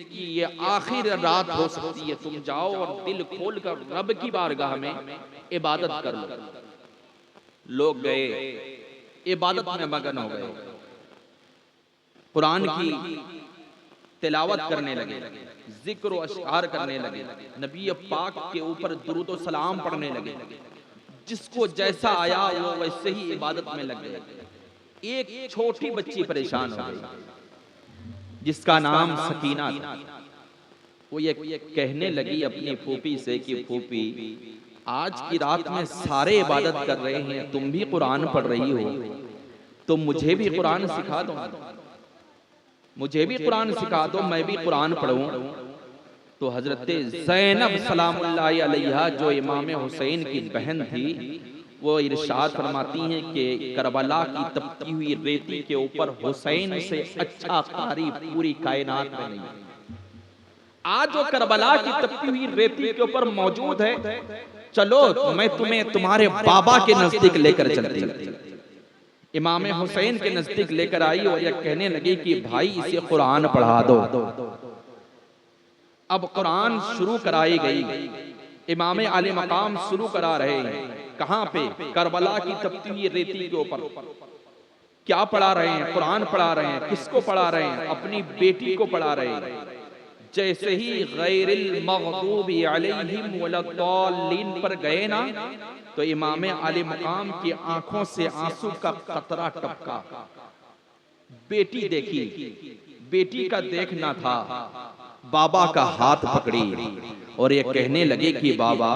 की ये आखिर रात हो सकती है, तुम जाओ और दिल खोल कर रब की बारगाह में इबादत कर लो। लोग गए, इबादत में मगन हो गए, कुरान की तिलावत करने लगे, जिक्र और अशआर करने लगे, नबी पाक के ऊपर दुरूद और सलाम पढ़ने लगे। जिसको जैसा आया वो वैसे ही इबादत में लग गए। एक छोटी बच्ची परेशान हो गई जिसका नाम सकीना था। वो ये कहने लगी अपनी फूफी से कि फूफी, आज की रात में सारे इबादत कर रहे हैं, तुम भी कुरान पढ़ रही हो, तो मुझे भी कुरान सिखा दो, मुझे भी कुरान सिखा दो, मैं भी कुरान पढ़ूं। तो हजरत ज़ैनब सलामुल्लाहि अलैहा जो इमाम हुसैन की बहन थी, वो इरशाद फरमाती हैं कि करबला की तपती हुई रेती के ऊपर हुसैन से अच्छा कारी पूरी कायनात में नहीं। आज वो करबला की तपती हुई रेती के ऊपर मौजूद है, चलो मैं तुम्हें तुम्हारे बाबा के नजदीक लेकर चलती। इमाम हुसैन के नजदीक लेकर आई और यह कहने लगी कि भाई इसे कुरान पढ़ा दो। अब कुरान शुरू कराई गई, इमाम आले मकाम शुरू करा रहे हैं। कहां पे? करबला की तपती हुई रेती के ऊपर। क्या पढ़ा रहे हैं? कुरान पढ़ा रहे हैं। किसको पढ़ा रहे हैं? अपनी बेटी को पढ़ा रहे हैं। जैसे ही गैरिल मग़दूबी अलैहिम वलद्दाल्लीन पर गए ना, तो इमाम आले मकाम की आंखों से आंसू का कतरा टपका। बेटी देखी, बेटी का देखना था, बाबा का हाथ पकड़ी और ये कहने लगे कि बाबा,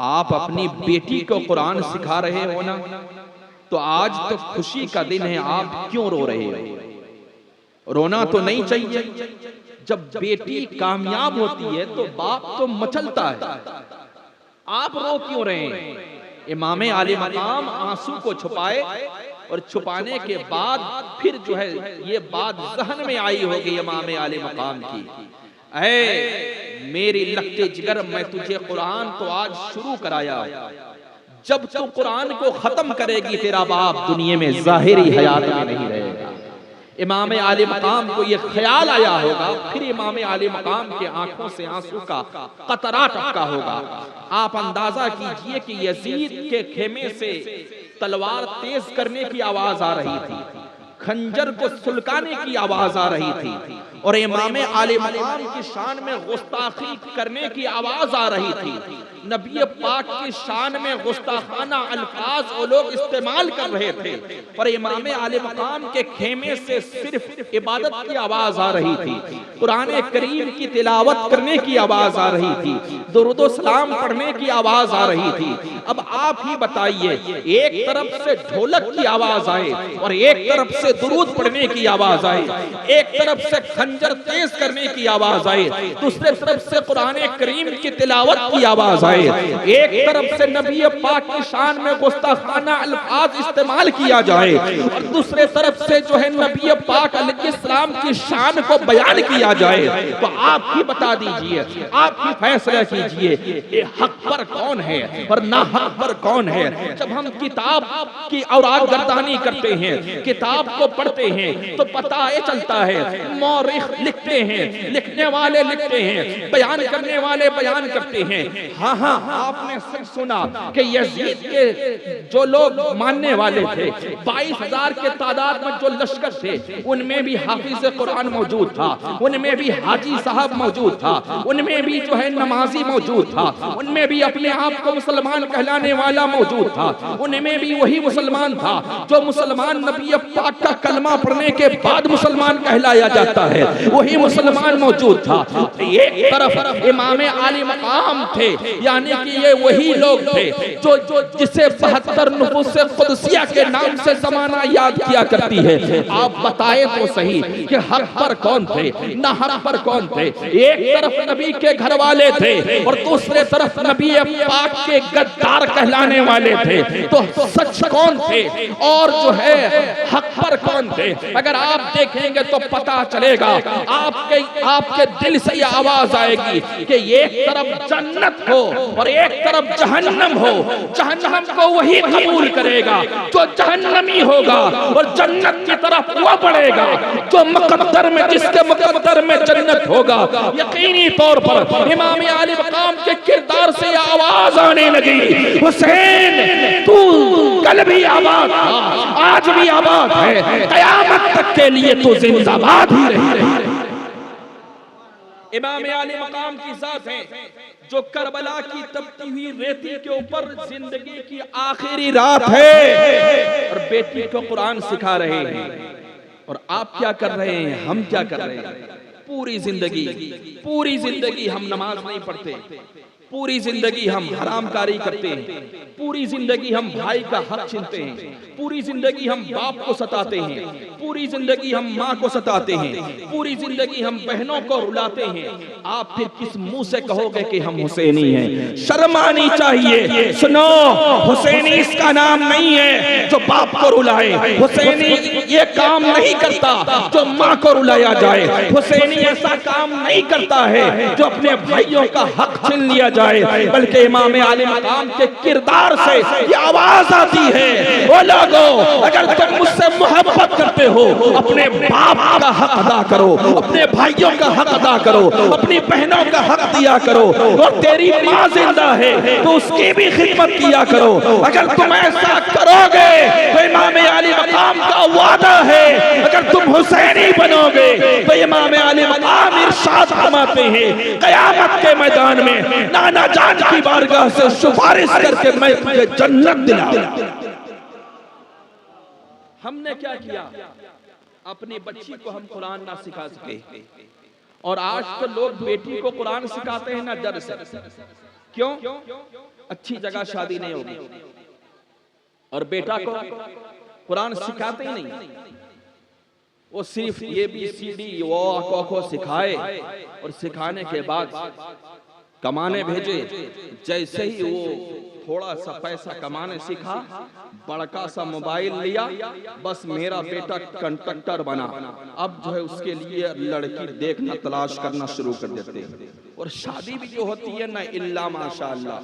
आप अपनी बेटी को कुरान सिखा रहे हो ना, तो आज तो खुशी का दिन है, आप क्यों रो रहे हो? रोना तो नहीं चाहिए। जब बेटी कामयाब होती है तो बाप तो मचलता है, आप रो क्यों रहे हैं? इमाम आले मकाम आंसू को छुपाए और छुपाने के बाद फिर जो है ये बात जहन में आई होगी इमाम आले मकाम की, ऐ मेरी लखते जिगर, मैं तुझे कुरान तो आज शुरू कराया, जब तू कुरान को खत्म करेगी तेरा बाप दुनिया में जाहिरी हयात में नहीं रहेगा। इमाम आले मकाम को ये ख्याल आया होगा, फिर इमाम आले मकाम के आंखों से आंसू का कतरा टपका होगा। आप अंदाजा कीजिए कि यजीद के खेमे से तलवार तेज करने की आवाज आ रही थी, खंजर को सुलगाने की आवाज आ रही थी, और इमाम आले मकाम की शान में गुस्ताखी करने की आवाज आ रही थी। नबी पाक की शान में गुस्ताखाना अल्फाज वो लोग इस्तेमाल कर रहे थे, पर इमाम आले मकाम के खेमे से सिर्फ इबादत की आवाज आ रही थी, कुरान करीम की तिलावत करने की आवाज आ रही थी, दुरूद सलाम पढ़ने की आवाज आ रही थी। अब आप ही बताइए, एक तरफ से ढोलक की आवाज आए और एक तरफ से दुरूद पढ़ने की आवाज आए, एक तरफ से खंजर तेज करने की आवाज आए, दूसरे तरफ से कुरान करीम की तिलावत की आवाज आए, एक तरफ से नबी पाक की शान में गुस्ताखाना अल्फाज इस्तेमाल किया जाए और दूसरे तरफ से जो है नबी पाक अलैहिस्सलाम की शान को बयान किया जाए, तो आप ही बता दीजिए, आप ही फैसला कीजिए, ये हक पर कौन है और ना हक पर कौन है। जब हम किताब की औरात गर्दानी करते हैं, किताब को पढ़ते हैं, तो पता ये चलता है, मौरिख लिखते हैं, लिखने वाले लिखते हैं, बयान करने वाले बयान करते हैं। हाँ हाँ, आपने सच सुना कि यजीद के जो लोग मानने वाले थे, 22,000 के तादाद में जो लश्कर थे, उनमें भी हाफिज कुरान मौजूद था, उनमें भी हाजी साहब मौजूद था, उनमें भी जो है नमाजी मौजूद था, उनमें भी अपने आप को मुसलमान कहलाने वाला मौजूद था, उनमें भी वही मुसलमान था जो मुसलमान नबी पाक का कलमा पढ़ने के बाद मुसलमान कहलाया जाता है, वही मुसलमान मौजूद था। एक तरफ इमाम आले मकाम थे, यानी कि ये वही लोग थे जो जिसे 72 नुफूस कुदसिया के नाम से जमाना याद किया करती है। आप बताएं तो सही कि हक पर कौन थे, ना हक पर कौन थे। एक तरफ नबी के घर वाले थे और दूसरे तरफ नबी पाक के गद्दार कहलाने वाले थे, तो सच कौन थे और जो है हक पर कौन थे? अगर आप देखेंगे तो पता चलेगा आपके दिल से ये आवाज आएगी कि एक तरफ जन्नत हो और एक तरफ जहन्नम हो। जहन्नम को वही कबूल करेगा जो जहन्नमी होगा और जन्नत की तरफ वो बढ़ेगा जो मुकद्दर में, जिसके मुकद्दर में जन्नत होगा। यकीनी तौर पर इमाम आली मकाम के किरदार से यह आवाज आने लगी, हुसैन तू कल भी आबाद था, आज भी आबाद है, कयामत तक के लिए तो जिंदाबाद ही रही। इमाम आली मकाम की जात है जो करबला की तपती हुई रेती के ऊपर जिंदगी की आखिरी रात है और बेटी को कुरान सिखा रहे हैं। और आप क्या कर रहे हैं, हम क्या कर रहे हैं? पूरी जिंदगी हम नमाज नहीं पढ़ते, पूरी जिंदगी हम हरामकारी करते हैं, पूरी जिंदगी हम भाई का हक छीनते हैं, पूरी जिंदगी हम बाप को सताते हैं, पूरी जिंदगी हम माँ को सताते हैं, पूरी जिंदगी हम बहनों को रुलाते हैं। आप फिर किस मुंह से कहोगे कि हम हुसैनी हैं? शर्म आनी चाहिए। सुनो, हुसैनी इसका नाम नहीं है जो बाप को रुलाए। हुसैनी ये काम नहीं करता जो माँ को रुलाया जाए। हुसैनी ऐसा काम नहीं करता है जो अपने भाइयों का हक छीन लिया जाए। बल्कि इमाम आले मकाम के किरदार से ये आवाज आती है, ओ लोगों, अगर तुम मुझसे मोहब्बत करते हो अपने बाप का हक अदा करो, अपने भाइयों का हक अदा करो, अपनी बहनों का हक दिया करो। और तेरी माँ जिंदा है तो उसकी भी खिदमत किया करो। अगर तुम ऐसा करोगे तो इमाम आले मकाम का वादा है, अगर तुम हुसैनी बनोगे तो इमाम आले मकाम इरशाद फरमाते हैं, क़यामत के मैदान में नाना जान की बारगाह से सिफारिश करके मैं तुझे जन्नत दिलाऊंगा। हमने क्या किया? अपनी बच्ची को हम कुरान ना सिखा सके, और आज तो लोग बेटी को कुरान सिखाते हैं ना डर से। क्यों? अच्छी जगह शादी नहीं होगी, और बेटा को कुरान सिखाते ही नहीं। वो सिर्फ ABCD वो सिखाए और सिखाने के बाद कमाने भेजे। जैसे ही वो थोड़ा सा पैसा कमाने सीखा, बड़का सा मोबाइल लिया, बस मेरा बेटा कंडक्टर बना। अब जो है उसके लिए लड़की देखना तलाश करना शुरू कर देते हैं। और शादी भी जो होती है ना, इल्ला माशाअल्लाह।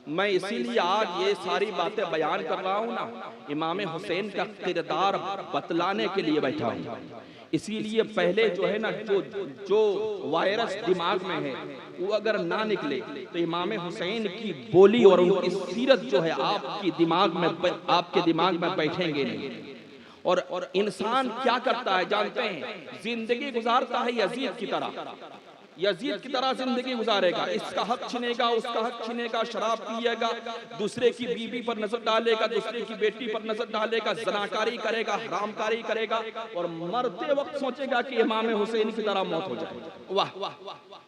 मैं इसीलिए आज ये सारी बातें बयान कर रहा हूँ ना, इमाम हुसैन का किरदार बतलाने के लिए बैठा हूँ। इसीलिए पहले जो है ना, जो वायरस दिमाग में है वो अगर ना निकले तो इमाम हुसैन की बोली और उनकी सीरत जो है आपके दिमाग में बैठेंगे नहीं। और इंसान क्या करता है जानते हैं? जिंदगी गुजारता है यजीद की तरह जिंदगी गुजारेगा। इसका हक छीनेगा, उसका हक छीनेगा, शराब पिएगा, दूसरे की बीवी पर नजर डालेगा, दूसरे की बेटी पर नजर डालेगा, ज़नाकारी करेगा, हरामकारी करेगा, और मरते वक्त सोचेगा कि इमाम हुसैन की तरह मौत हो जाए। वाह,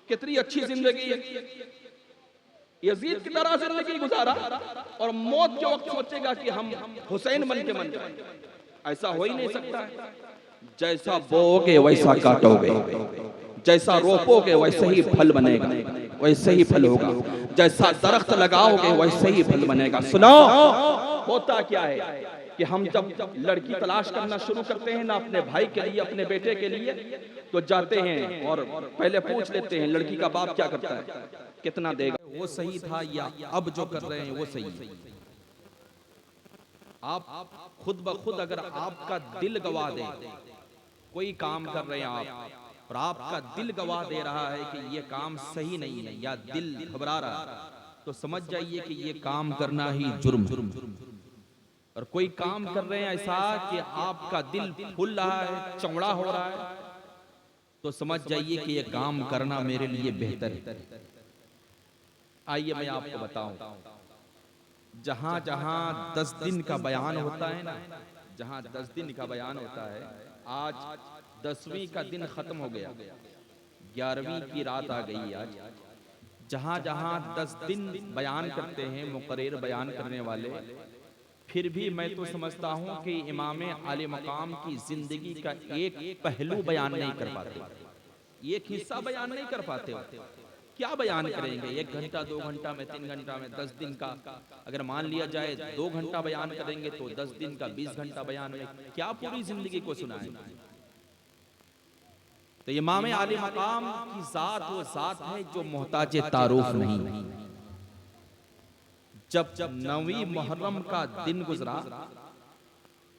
कितनी अच्छी जिंदगी है। यजीद की तरह जिंदगी गुजारा और मौत के वक्त सोचेगा कि हम हुसैन बन के मर जाए। ऐसा हो ही नहीं सकता है। जैसा बोओगे वैसा काटोगे, जैसा रोपोगे वैसे ही फल बनेगा, वैसे ही फल होगा। जैसा दरख्त लगाओगे वैसे ही फल बनेगा। सुनो, होता क्या है कि हम जब लड़की तलाश करना शुरू करते हैं ना, अपने भाई के लिए, अपने बेटे के लिए, तो जाते हैं और पहले पूछ लेते हैं लड़की का बाप क्या करता है, कितना देगा, वो सही था या अब जो कर रहे हैं वो सही है। आप खुद ब खुद अगर आपका दिल गवाह दे, कोई काम कर रहे हैं आप और आपका दिल गवाह दे रहा है कि ये काम सही नहीं है या दिल घबरा रहा है, तो समझ जाइए कि ये काम करना ही जुर्म। और कोई काम कर रहे हैं ऐसा कि आपका दिल फूल रहा है, चौड़ा हो रहा है, तो समझ जाइए कि ये काम करना मेरे लिए बेहतर है। आइए मैं आपको बताऊं, जहां जहां 10 दिन का बयान होता है ना, जहां 10 दिन का बयान होता है, आज 10वीं का दिन खत्म हो गया, 11वीं की रात आ गई आज। जहां जहां 10 दिन बयान करते हैं मुकर्रर बयान करने वाले, फिर भी मैं तो समझता हूं कि इमाम आले मकाम की जिंदगी का एक पहलू बयान नहीं कर पाते, एक हिस्सा बयान नहीं कर पाते। क्या बयान करेंगे? 1 घंटा, 2 घंटा में, 3 घंटा में, 10 दिन का अगर मान लिया जाए 2 घंटा बयान करेंगे तो 10 दिन का 20 घंटा बयान में क्या पूरी जिंदगी को सुनाएंगे? तो इमाम आले मकाम की जात वो जात है जो मोहताज तारुफ नहीं। जब 9वीं मुहर्रम का दिन गुजरा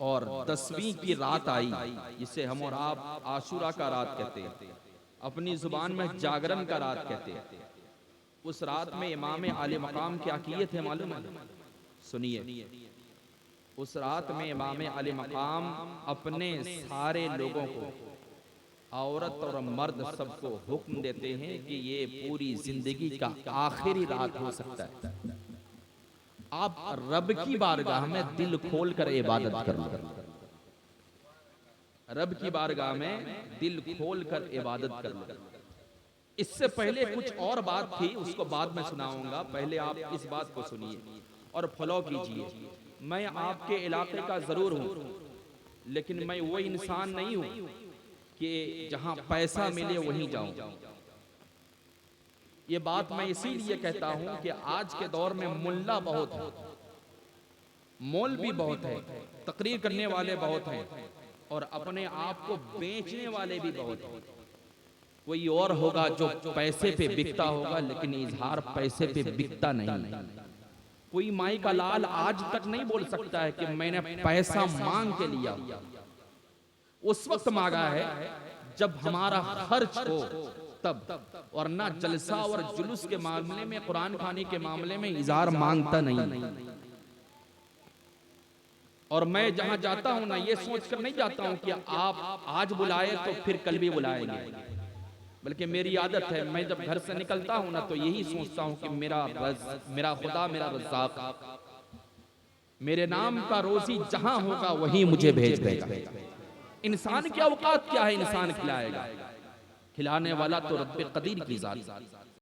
और 10वीं की रात आई, जिसे हम और आप आशूरा का रात कहते हैं, अपनी जुबान में जागरण का रात कहते हैं, उस रात में इमाम आले मकाम क्या किए थे मालूम है? सुनिए। उस रात में इमाम आले मकाम अपने सारे लोगों को, औरत और मर्द सबको हुक्म देते हैं कि ये पूरी जिंदगी का आखिरी रात हो सकता है, आप रब की बारगाह में दिल खोल कर इबादत कर लो। रब की बारगाह में दिल खोल कर इबादत कर लो। इससे पहले कुछ और बात थी, उसको बाद में सुनाऊंगा। पहले आप इस बात को सुनिए और फॉलो कीजिए। मैं आपके इलाके का जरूर हूं, लेकिन मैं वो इंसान नहीं हूं कि जहां पैसा मिले वहीं जाऊं। ये बात मैं इसीलिए कहता हूं कि आज के दौर में मुल्ला बहुत है, मौलवी बहुत है, तकरीर करने वाले बहुत हैं, और अपने आप को बेचने वाले भी बहुत हैं। कोई और होगा जो पैसे पे बिकता होगा, लेकिन इजहार पैसे पे बिकता नहीं। कोई माई का लाल आज तक नहीं बोल सकता है कि मैंने पैसा मांग के लिया। उस वक्त मांगा है जब हमारा खर्च हो तब, और ना जलसा और जुलूस के मामले में, कुरान खाने के मामले में इजहार मांगता नहीं। और मैं जहां जाता हूं ना, ये सोचकर नहीं जाता हूं कि आप आज बुलाए तो फिर कल भी बुलाएंगे, बल्कि मेरी आदत है, मैं जब घर से निकलता हूं ना तो यही सोचता हूं कि मेरा खुदा, मेरा रज़्ज़ाक़, मेरे नाम का रोजी जहां होगा वहीं मुझे भेज देगा। इंसान की औकात क्या है? इंसान खिलाएगा, खिलाने वाला तो रब्बे कदीर की जात।